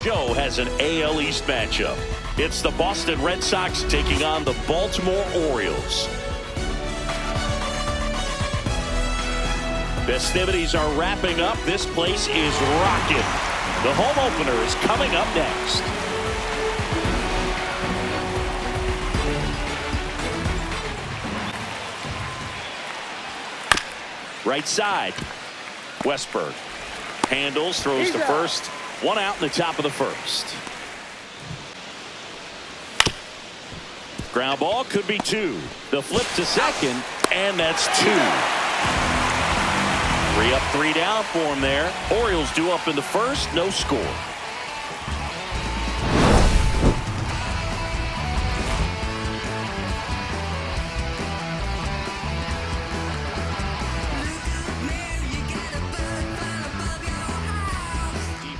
Joe has an AL East matchup. It's the Boston Red Sox taking on the Baltimore Orioles. Festivities are wrapping up. This place is rocking. The home opener is coming up next. Right side. Westberg handles, throws to first. One out in the top of the first. Ground ball could be two. The flip to second, and that's two. 3 up, 3 down for him there. Orioles due up in the first, no score.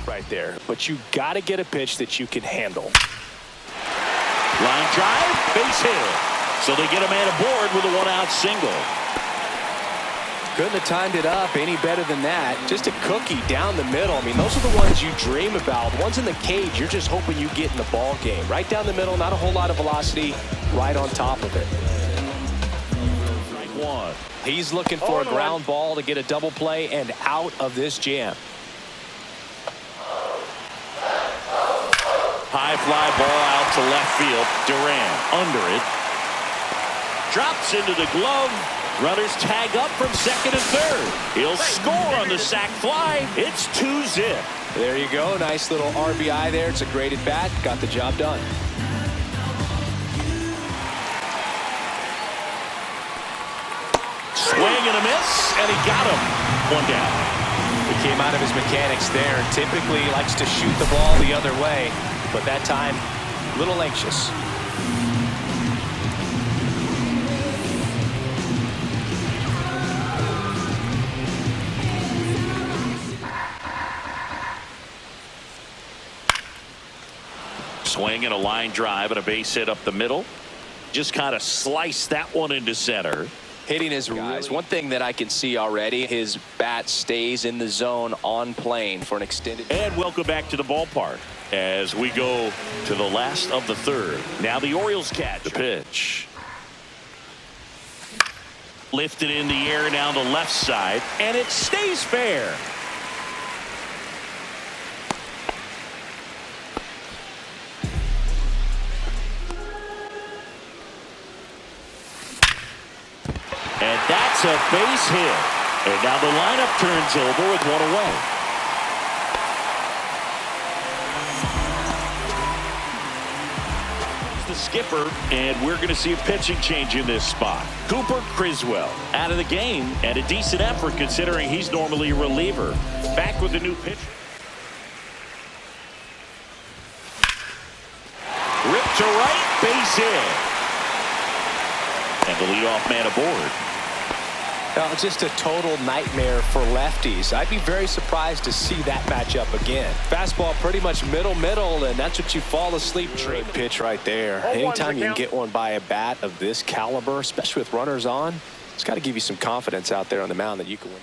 Right there, but you got to get a pitch that you can handle. Line drive, base hit. So they get a man aboard with a 1-out single. Couldn't have timed it up any better than that. Just a cookie down the middle. I mean, those are the ones you dream about. Ones in the cage, you're just hoping you get in the ball game. Right down the middle, not a whole lot of velocity, right on top of it. Strike one. He's looking for a ground ball to get a double play and out of this jam. High fly ball out to left field. Duran under it. Drops into the glove. Runners tag up from second and third. He'll score on the sac fly. It's 2-zip. There you go. Nice little RBI there. It's a great at bat. Got the job done. Swing and a miss, and he got him. 1 down. He came out of his mechanics there. Typically likes to shoot the ball the other way, but that time a little anxious. Swing and a line drive and a base hit up the middle. Just kind of sliced that one into center. Hitting is one thing that I can see already. His bat stays in the zone on plane for an extended. And welcome back to the ballpark as we go to the last of the third. Now the Orioles catch the pitch. Lifted in the air down the left side, and it stays fair. And that's a base hit. And now the lineup turns over with one away. The skipper, and we're going to see a pitching change in this spot. Cooper Criswell out of the game, and a decent effort considering he's normally a reliever. Back with the new pitcher. Ripped to right, base hit. And the leadoff man aboard. Just a total nightmare for lefties. I'd be very surprised to see that matchup again. Fastball pretty much middle, and that's what you fall asleep. Great pitch right there. Anytime you can get one by a bat of this caliber, especially with runners on, it's got to give you some confidence out there on the mound that you can win.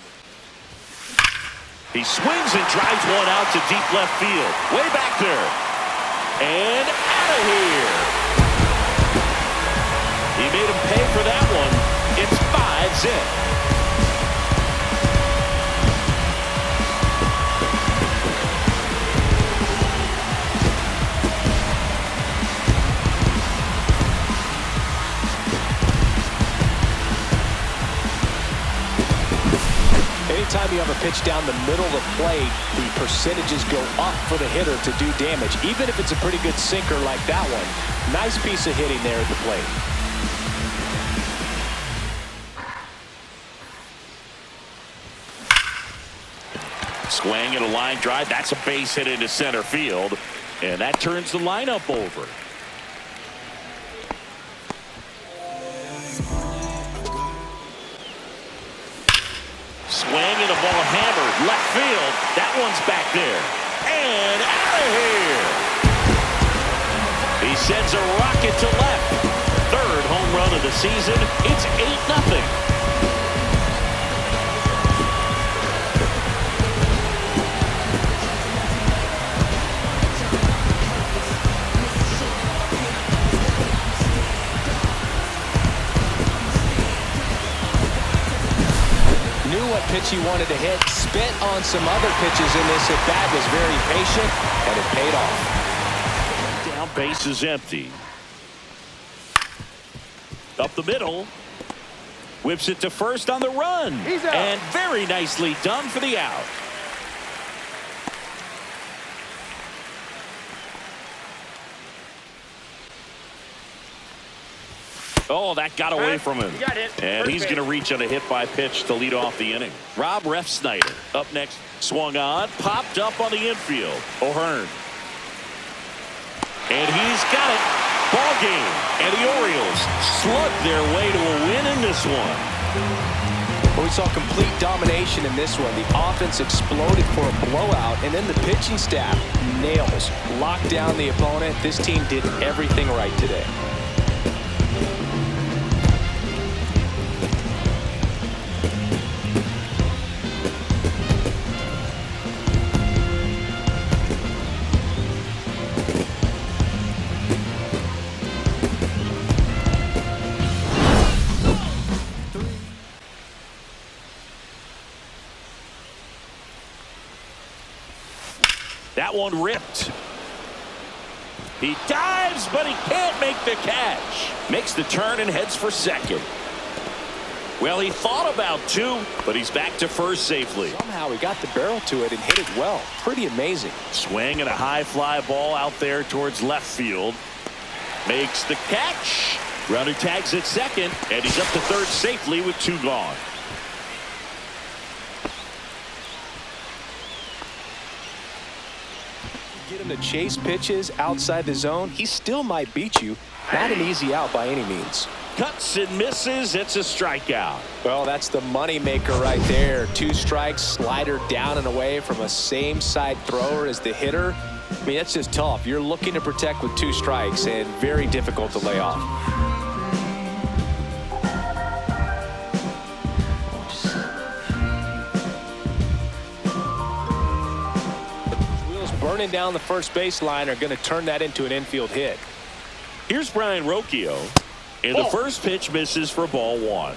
He swings and drives one out to deep left field. Way back there. And out of here. He made him pay for that one. It's 5-zip. Anytime you have a pitch down the middle of the plate, the percentages go up for the hitter to do damage, even if it's a pretty good sinker like that one. Nice piece of hitting there at the plate. Swing and a line drive. That's a base hit into center field, and that turns the lineup over. Swing and a ball hammered left field. That one's back there. And out of here. He sends a rocket to left. Third home run of the season. It's 8-0. pitch he wanted to hit. Spent on some other pitches in this at bat. Was very patient, and it paid off. Down, base is empty. Up the middle. Whips it to first on the run. He's out. And very nicely done for the out. Oh, that got away from him. Got hit. And he's going to reach on a hit by pitch to lead off the inning. Rob Refsnyder up next. Swung on. Popped up on the infield. O'Hearn. And he's got it. Ball game. And the Orioles slug their way to a win in this one. Well, we saw complete domination in this one. The offense exploded for a blowout, and then the pitching staff nails. Locked down the opponent. This team did everything right today. That one ripped. He dives, but he can't make the catch. Makes the turn and heads for second. Well, he thought about two, but he's back to first safely. Somehow he got the barrel to it and hit it well. Pretty amazing. Swing and a high fly ball out there towards left field. Makes the catch. Runner tags at second, and he's up to third safely with two gone. Get him to chase pitches outside the zone. He still might beat you. Not an easy out by any means. Cuts and misses. It's a strikeout. Well, that's the money maker right there. Two strikes, slider down and away from a same side thrower as the hitter. I mean, that's just tough. You're looking to protect with two strikes and very difficult to lay off. Burning down the first baseline are going to turn that into an infield hit. Here's Brian Rocchio, and the first pitch misses for ball one.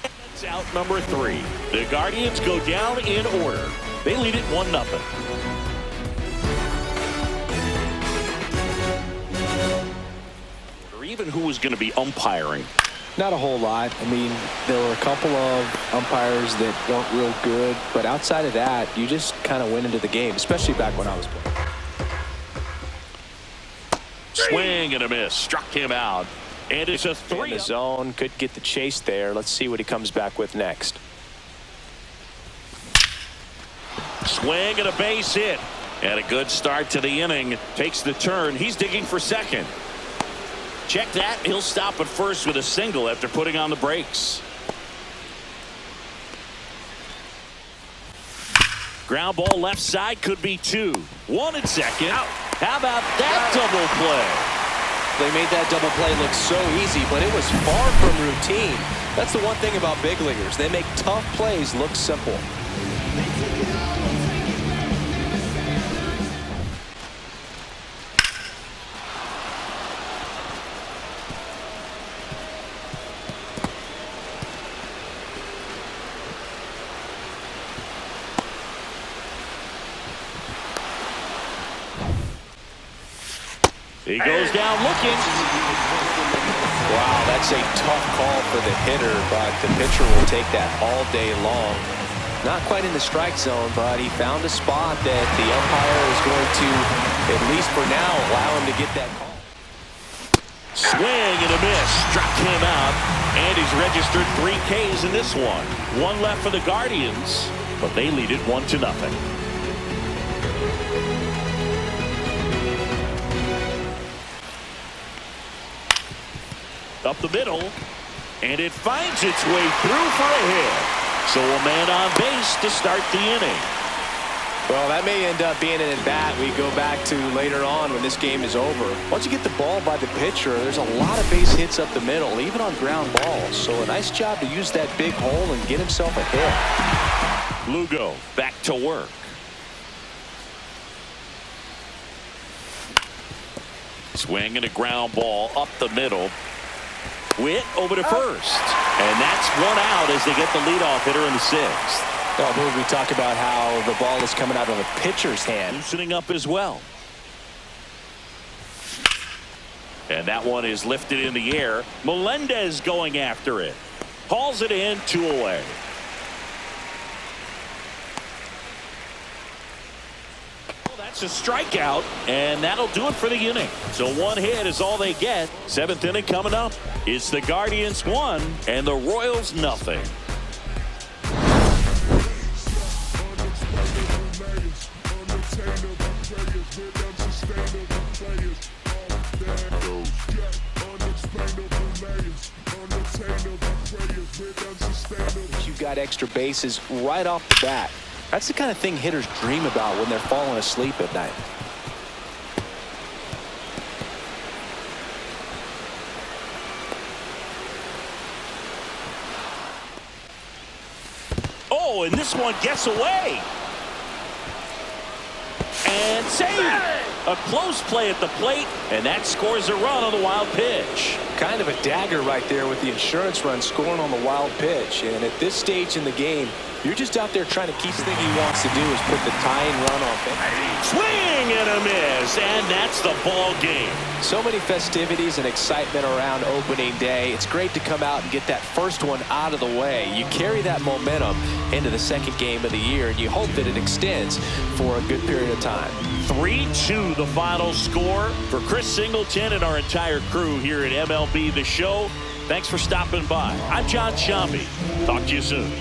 That's out number 3. The Guardians go down in order. They lead it 1-0. Or even who was going to be umpiring. Not a whole lot. I mean, there were a couple of umpires that weren't real good, but outside of that, you just kind of went into the game, especially back when I was playing. Swing and a miss. Struck him out. And it's a 3. In the zone. Could get the chase there. Let's see what he comes back with next. Swing and a base hit. And a good start to the inning. Takes the turn. He's digging for second. Check that. He'll stop at first with a single after putting on the brakes. Ground ball left side, could be 2. 1 at second. Out. How about that double play? They made that double play look so easy, but it was far from routine. That's the one thing about big leaguers. They make tough plays look simple. He goes down looking. Wow, that's a tough call for the hitter, but the pitcher will take that all day long. Not quite in the strike zone, but he found a spot that the umpire is going to, at least for now, allow him to get that call. Swing and a miss. Struck him out. And he's registered 3 Ks in this one. 1 left for the Guardians, but they lead it 1-0. Up the middle, and it finds its way through for a hit. So a man on base to start the inning. Well, that may end up being an at-bat we go back to later on when this game is over. Once you get the ball by the pitcher, there's a lot of base hits up the middle, even on ground balls. So a nice job to use that big hole and get himself a hit. Lugo back to work. Swing and a ground ball up the middle. Witt over to first. And that's one out as they get the leadoff hitter in the sixth. Oh, we talk about how the ball is coming out of the pitcher's hand. Loosening up as well. And that one is lifted in the air. Melendez going after it. Hauls it in, 2 away. Well, that's a strikeout, and that'll do it for the inning. So 1 hit is all they get. 7th inning coming up. It's the Guardians 1 and the Royals nothing. You've got extra bases right off the bat. That's the kind of thing hitters dream about when they're falling asleep at night. Oh, and this one gets away. And saved. A close play at the plate, and that scores a run on the wild pitch. Kind of a dagger right there with the insurance run scoring on the wild pitch. And at this stage in the game, you're just out there trying to keep the thing he wants to do is put the tying run off it. Swing and a miss, and that's the ball game. So many festivities and excitement around opening day. It's great to come out and get that first one out of the way. You carry that momentum into the second game of the year, and you hope that it extends for a good period of time. 3-2 the final score. For Chris Singleton and our entire crew here at MLB The Show, thanks for stopping by. I'm John Shambi. Talk to you soon.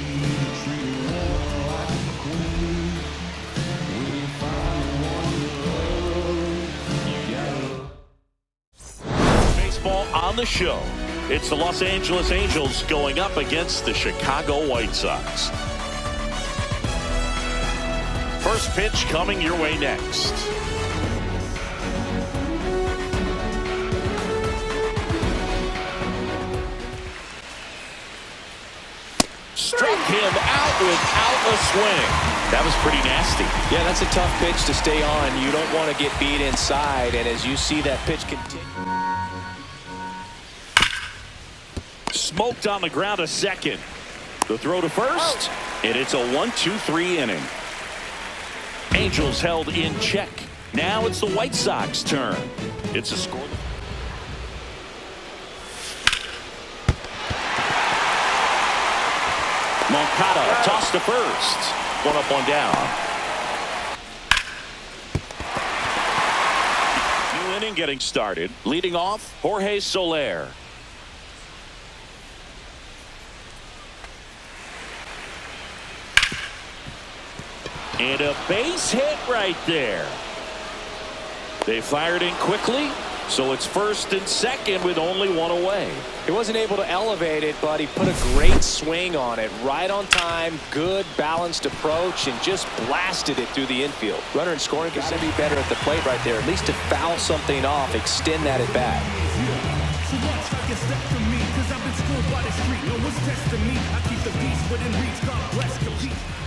Baseball on the show. It's the Los Angeles Angels going up against the Chicago White Sox. First pitch coming your way next. Struck him out without a swing. That was pretty nasty. Yeah, that's a tough pitch to stay on. You don't want to get beat inside, and as you see that pitch continue. Smoked on the ground a second. The throw to first, and it's a 1-2-3 inning. Angels held in check. Now it's the White Sox turn. It's a score. Moncada tossed to first. 1 up, 1 down. New inning getting started. Leading off, Jorge Soler. And a base hit right there. They fired in quickly, so it's first and second with only 1 away. He wasn't able to elevate it, but he put a great swing on it. Right on time, good balanced approach, and just blasted it through the infield. Runner in scoring got to be better at the plate right there, at least to foul something off, extend that at bat.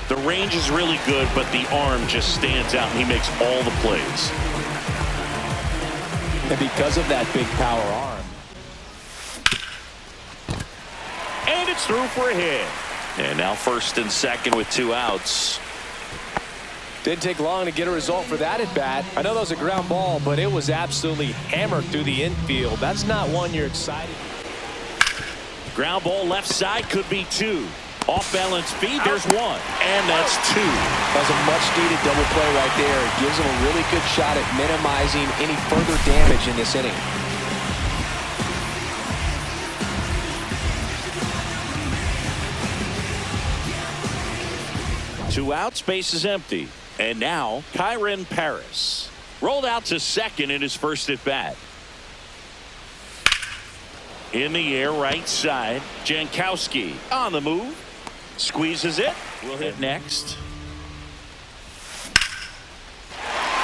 The range is really good, but the arm just stands out, and he makes all the plays. And because of that big power arm. And it's through for a hit. And now first and second with 2 outs. Didn't take long to get a result for that at bat. I know that was a ground ball, but it was absolutely hammered through the infield. That's not one you're excited. Ground ball left side could be 2. Off balance feed, there's 1. And that's 2. That was a much-needed double play right there. It gives them a really good shot at minimizing any further damage in this inning. Two outs, base is empty. And now, Kyren Paris. Rolled out to second in his first at bat. In the air, right side. Jankowski on the move. Squeezes it. We'll hit next.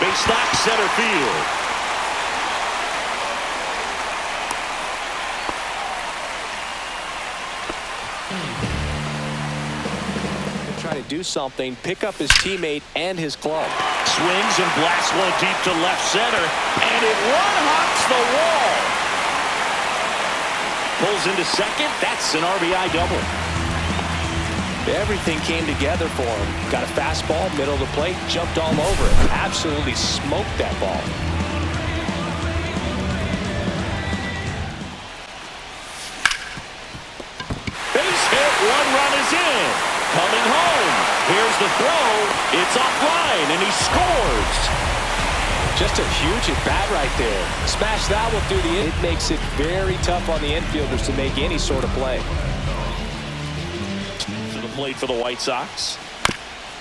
Base knock, center field. Try to do something, pick up his teammate and his glove. Swings and blasts one deep to left center, and it one-hops the wall. pulls into second. That's an RBI double. Everything came together for him. Got a fastball, middle of the plate, jumped all over it. Absolutely smoked that ball. Base hit, one run is in. Coming home. Here's the throw. It's offline, and he scores. Just a huge at-bat right there. Smash that one through the It makes it very tough on the infielders to make any sort of play. To the plate for the White Sox.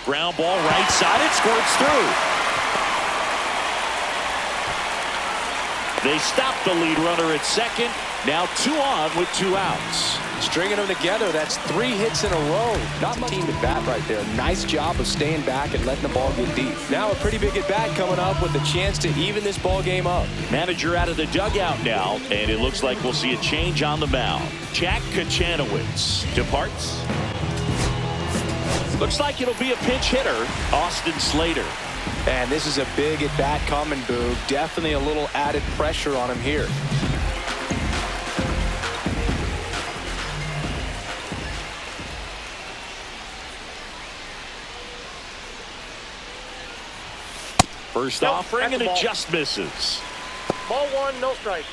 Ground ball right side. It squirts through. They stop the lead runner at second. Now 2 on with 2 outs. Stringing them together, that's 3 hits in a row. Not much team at bat right there. Nice job of staying back and letting the ball get deep. Now a pretty big at bat coming up with a chance to even this ball game up. Manager out of the dugout now, and it looks like we'll see a change on the mound. Jack Kachanowicz departs. Looks like it'll be a pinch hitter, Austin Slater. And this is a big at bat coming, Boog. Definitely a little added pressure on him here. First offering, and it just misses. Ball 1, no strike.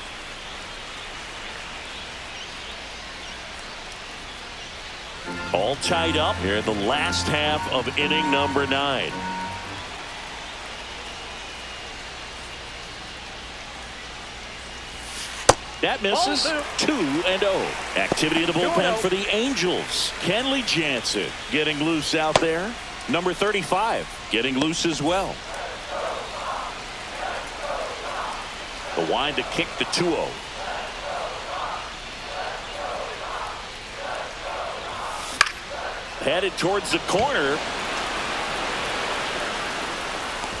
All tied up here in the last half of inning number 9. That misses. 2-0. Activity in the bullpen for the Angels. Kenley Jansen getting loose out there. Number 35 getting loose as well. The wind to kick the 2-0. Headed towards the corner.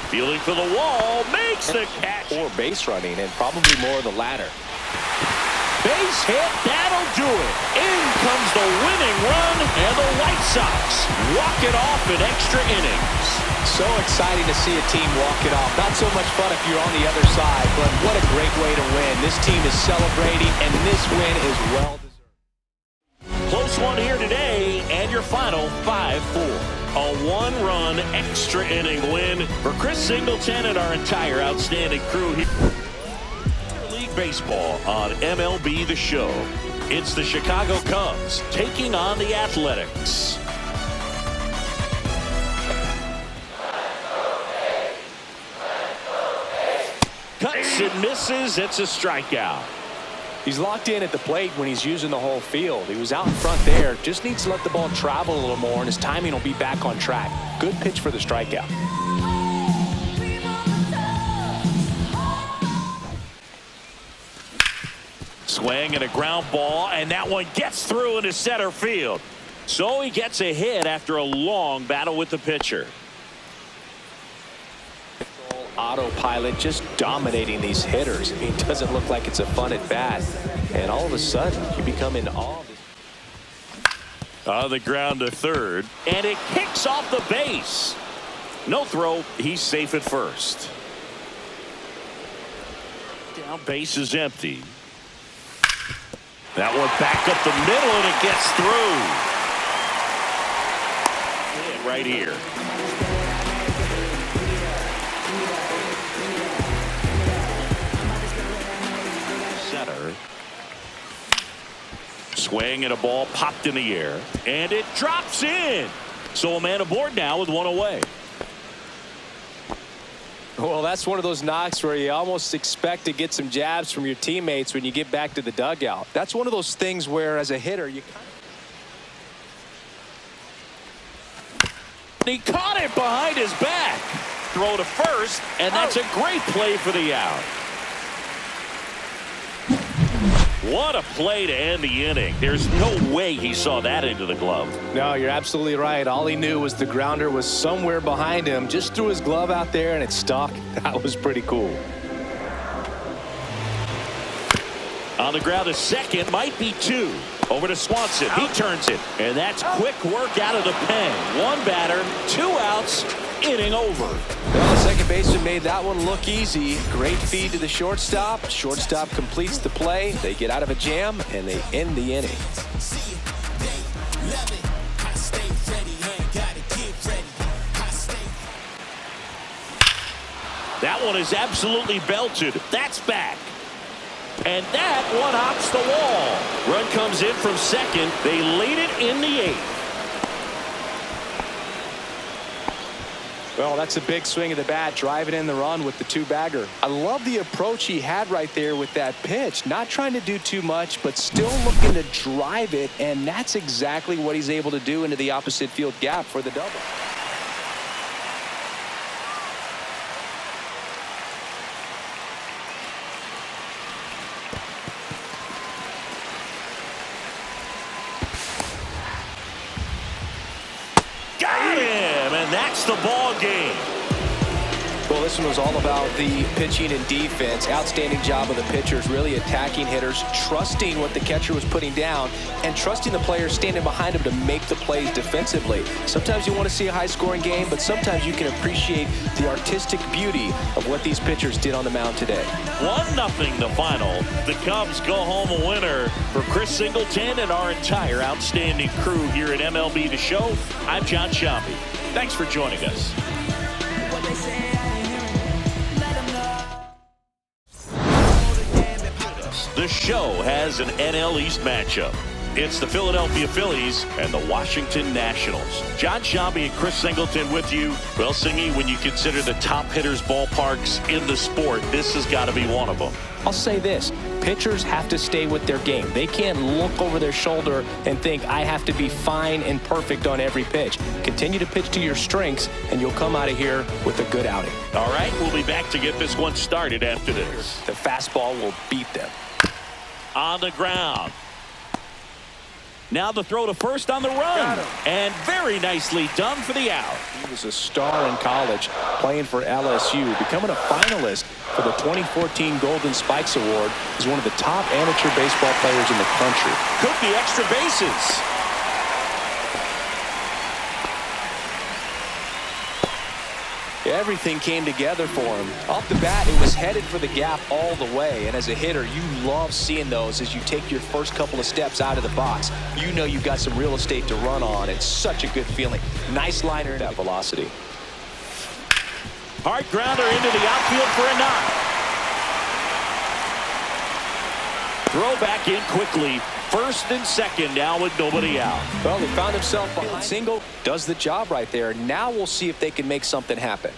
Fielding for the wall. Makes the catch. Poor base running, and probably more of the latter. Base hit. That'll do it. In comes the winning run, and the White Sox walk it off in extra innings. So exciting to see a team walk it off. Not so much fun if you're on the other side, but what a great way to win. This team is celebrating, and this win is well deserved. Close one here today, and your final 5-4. A 1-run extra inning win for Chris Singleton and our entire outstanding crew here. League Baseball on MLB The Show. It's the Chicago Cubs taking on the Athletics. Cuts and misses. It's a strikeout. He's locked in at the plate when he's using the whole field. He was out in front there. Just needs to let the ball travel a little more, and his timing will be back on track. Good pitch for the strikeout. Swing and a ground ball, and that one gets through into center field. So he gets a hit after a long battle with the pitcher. Autopilot, just dominating these hitters. I mean, it doesn't look like it's a fun at bat, and all of a sudden you become in awe. On the ground to third, and it kicks off the base. No throw. He's safe at first. Down, base is empty. That one back up the middle, and it gets through. Right here. Swing and a ball popped in the air, and it drops in. So a man aboard now with one away. Well, that's one of those knocks where you almost expect to get some jabs from your teammates when you get back to the dugout. That's one of those things where, as a hitter, you He caught it behind his back. Throw to first, and that's a great play for the out. What a play to end the inning. There's no way he saw that into the glove. No, you're absolutely right. All he knew was the grounder was somewhere behind him. Just threw his glove out there and it stuck. That was pretty cool. On the ground to second, might be 2. Over to Swanson. He turns it, and that's quick work out of the pen. One batter, 2 outs. inning over. Well, the second baseman made that one look easy. Great feed to the shortstop. Shortstop completes the play. They get out of a jam, and they end the inning. That one is absolutely belted. That's back. And that one hops the wall. Run comes in from second. They lead it in the eighth. Well, that's a big swing of the bat, driving in the run with the two-bagger. I love the approach he had right there with that pitch. Not trying to do too much, but still looking to drive it, and that's exactly what he's able to do into the opposite field gap for the double. That's the ball game. Well, this one was all about the pitching and defense. Outstanding job of the pitchers, really attacking hitters, trusting what the catcher was putting down, and trusting the players standing behind him to make the plays defensively. Sometimes you want to see a high-scoring game, but sometimes you can appreciate the artistic beauty of what these pitchers did on the mound today. 1-0 the final. The Cubs go home a winner. For Chris Singleton and our entire outstanding crew here at MLB The Show, I'm John Shambi. Thanks for joining us. The show has an NL East matchup. It's the Philadelphia Phillies and the Washington Nationals. John Shambi and Chris Singleton with you. Well, Singy, when you consider the top hitters' ballparks in the sport, this has got to be one of them. I'll say this. Pitchers have to stay with their game. They can't look over their shoulder and think, I have to be fine and perfect on every pitch. Continue to pitch to your strengths, and you'll come out of here with a good outing. All right, we'll be back to get this one started after this. The fastball will beat them. On the ground. Now the throw to first on the run. And very nicely done for the out. He was a star in college, playing for LSU, becoming a finalist for the 2014 Golden Spikes Award. He's one of the top amateur baseball players in the country. Could be extra bases. Everything came together for him. Off the bat, it was headed for the gap all the way. And as a hitter, you love seeing those as you take your first couple of steps out of the box. You know you've got some real estate to run on. It's such a good feeling. Nice liner at that velocity. Hard grounder into the outfield for a knock. Throw back in quickly. First and second now with nobody out. Well, he found himself behind. Single does the job right there. Now we'll see if they can make something happen.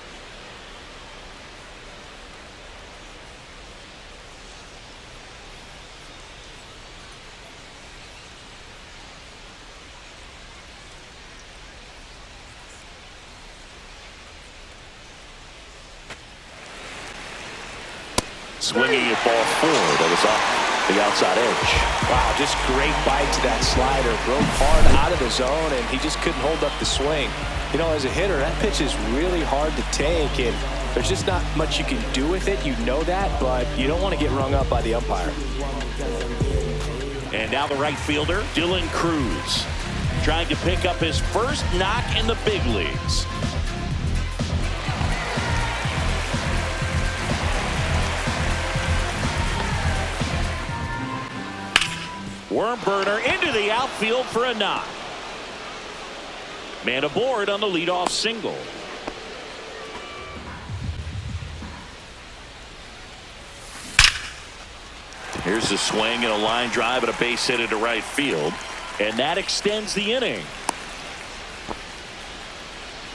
Swinging a ball forward. That was off the outside edge. Wow, just great bite to that slider. Broke hard out of the zone, and he just couldn't hold up the swing. You know, as a hitter, that pitch is really hard to take, and there's just not much you can do with it. You know that, but you don't want to get rung up by the umpire. And now the right fielder, Dylan Cruz, trying to pick up his first knock in the big leagues. Worm burner into the outfield for a knock. Man aboard on the leadoff single. Here's a swing and a line drive and a base hit into right field. And that extends the inning.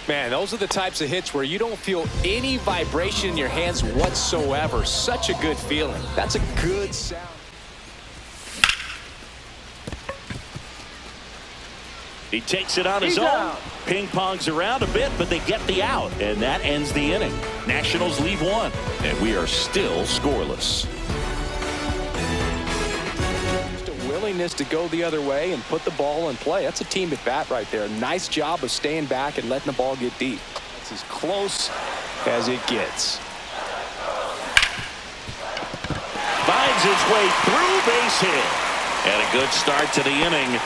Man, those are the types of hits where you don't feel any vibration in your hands whatsoever. Such a good feeling. That's a good sound. He takes it on his own. Ping-pongs around a bit, but they get the out. And that ends the inning. Nationals leave one. And we are still scoreless. Just a willingness to go the other way and put the ball in play. That's a team at bat right there. Nice job of staying back and letting the ball get deep. It's as close as it gets. Finds his way through, base hit. And a good start to the inning.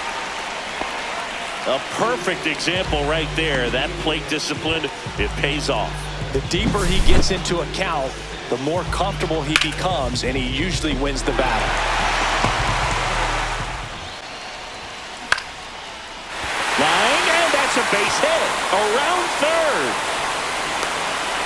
A perfect example right there. That plate discipline, it pays off. The deeper he gets into a count, the more comfortable he becomes, and he usually wins the battle. Line, and that's a base hit. Around third.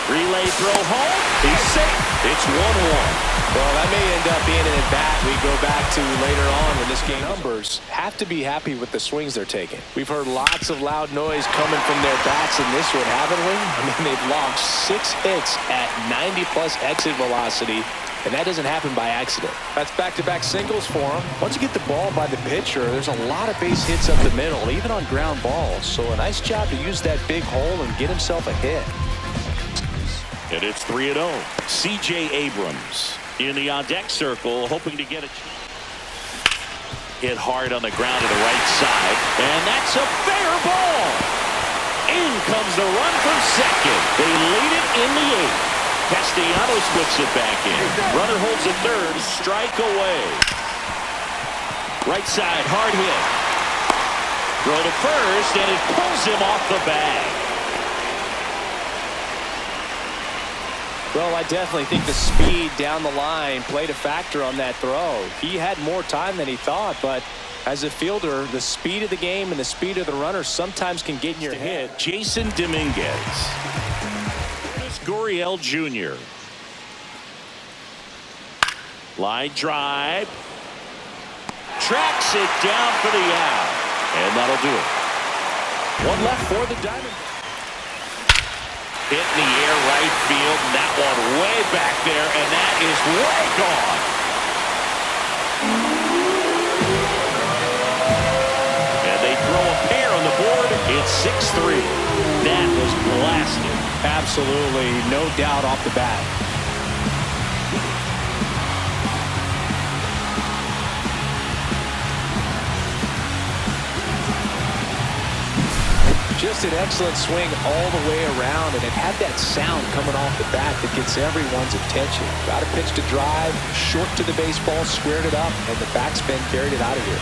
Relay throw home. He's safe. It's 1-1. Well, that may end up being an at-bat we go back to later on when this game numbers have to be happy with the swings they're taking. We've heard lots of loud noise coming from their bats in this one, haven't we? I mean, they've logged 6 hits at 90-plus exit velocity, and that doesn't happen by accident. That's back-to-back singles for them. Once you get the ball by the pitcher, there's a lot of base hits up the middle, even on ground balls. So a nice job to use that big hole and get himself a hit. And it's 3-0. C.J. Abrams in the on-deck circle, hoping to get a hit hard on the ground to the right side. And that's a fair ball. In comes the run from second. They lead it in the 8th. Castellanos puts it back in. Runner holds at third. Strike away. Right side, hard hit. Throw to first, and it pulls him off the bag. Well, I definitely think the speed down the line played a factor on that throw. He had more time than he thought, but as a fielder, the speed of the game and the speed of the runner sometimes can get in your head. Jasson Dominguez. Gurriel Jr. Line drive. Tracks it down for the out. And that'll do it. One left for the Diamondbacks. Hit in the air right field, and that one way back there, and that is way gone. And they throw a pair on the board. It's 6-3. That was blasted. Absolutely, no doubt off the bat. Just an excellent swing all the way around, and it had that sound coming off the bat that gets everyone's attention. Got a pitch to drive, short to the baseball, squared it up, and the backspin carried it out of here.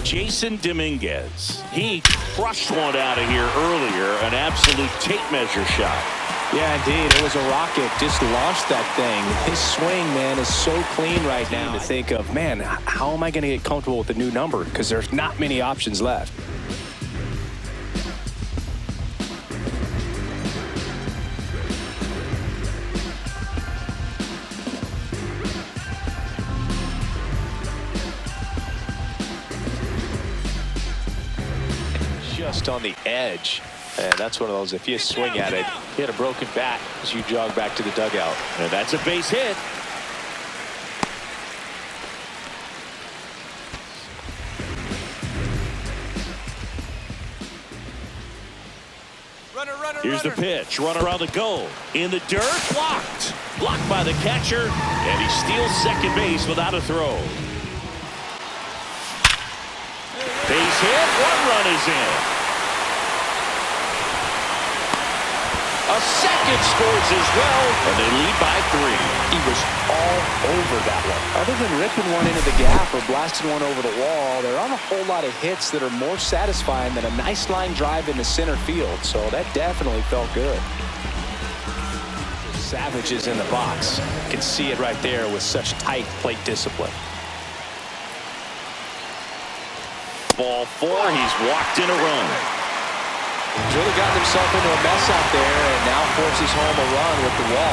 Jasson Dominguez. He crushed one out of here earlier, an absolute tape measure shot. Yeah, indeed. It was a rocket. Just launched that thing. His swing, man, is so clean right now to think of, man, how am I going to get comfortable with the new number? Because there's not many options left. Just on the edge. And that's one of those, if you swing at it, you had a broken bat as you jog back to the dugout. And that's a base hit. Here's the pitch. Runner on the goal. In the dirt. Blocked. Blocked by the catcher. And he steals second base without a throw. Base hit. One run is in. A second scores as well, and they lead by 3. He was all over that one. Other than ripping one into the gap or blasting one over the wall, there aren't a whole lot of hits that are more satisfying than a nice line drive into center field, so that definitely felt good. Savage is in the box. You can see it right there with such tight plate discipline. Ball 4, he's walked in a run. He's really gotten himself into a mess out there and now forces home a run with the wall.